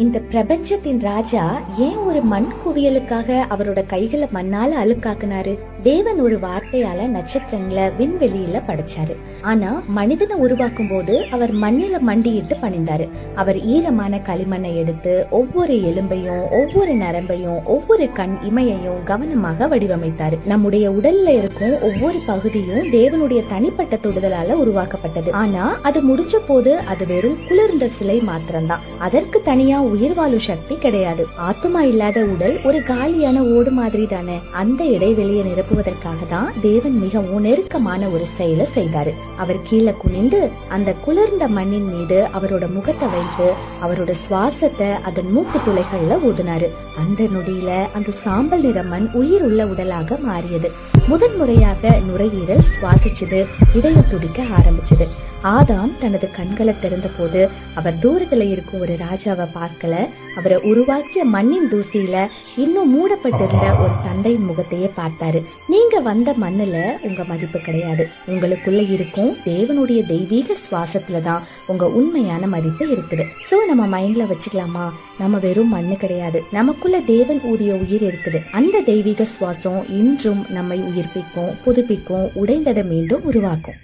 இந்த பிரபஞ்சத்தின் ராஜா ஏன் ஒரு மண் குவியலுக்காக அவரோட கைகளை மண்ணால அழுக்காக்குனாரு? தேவன் ஒரு வார்த்தையால நட்சத்திரங்களை விண்வெளியில படைச்சாரு. ஆனா மனிதனை உருவாக்கும் போது அவர் மண்ணில மண்டியிட்டு பணிந்தாரு. அவர் ஈரமான களிமண்ணை எடுத்து ஒவ்வொரு எலும்பையும், ஒவ்வொரு நரம்பையும், ஒவ்வொரு கண் இமையையும் கவனமாக வடிவமைத்தாரு. நம்முடைய உடல்ல இருக்கும் ஒவ்வொரு பகுதியும் தேவனுடைய தனிப்பட்ட தொடுதலால உருவாக்கப்பட்டது. ஆனா அது முடிஞ்ச போது அது வெறும் குளிர்ந்த சிலை மாத்திரம்தான். அதற்கு தனியா உயிர் வாழும் சக்தி கிடையாது. ஆத்துமா இல்லாத உடல் ஒரு காலியான ஓடு மாதிரி தானே. அந்த இடைவெளியை நிரப்புவதற்காக தான் தேவன் மிகவும் நெருக்கமான ஒரு செயலை செய்தாரு. அவர் கீழே குனிந்து அந்த குளிர்ந்த மண்ணின் மீது அவரோட முகத்தை வைத்து அவரோட சுவாசத்தை அதன் மூக்கு துளைகள்ல ஊதினாரு. அந்த நொடியில அந்த சாம்பல் நிற மண் உயிர் உள்ள உடலாக மாறியது. முதன்முறையாக நுரையீரல் சுவாசிச்சது, இதய துடிக்க ஆரம்பிச்சது. ஆதாம் தனது கண்களை திறந்த போது அவர் தூரத்துல இருக்கும் ஒரு ராஜாவை பார்க்கல. அவரை உருவாக்கிய மண்ணின் தூசியில இன்னும் மூடப்பட்டிருந்த ஒரு தந்தையின் முகத்தையே பார்த்தாரு. நீங்க வந்த மண்ணுல உங்க மதிப்பு கிடையாது. உங்களுக்குள்ள இருக்கும் தேவனுடைய தெய்வீக சுவாசத்துலதான் உங்க உண்மையான மதிப்பு இருக்குது. சோ நம்ம மைண்ட்ல வச்சுக்கலாமா, நம்ம வெறும் மண்ணு கிடையாது. நமக்குள்ள தேவன் ஊதிய உயிர் இருக்குது. அந்த தெய்வீக சுவாசம் இன்றும் நம்மை உயிர்ப்பிக்கும், புதுப்பிக்கும், உடைந்ததை மீண்டும் உருவாக்கும்.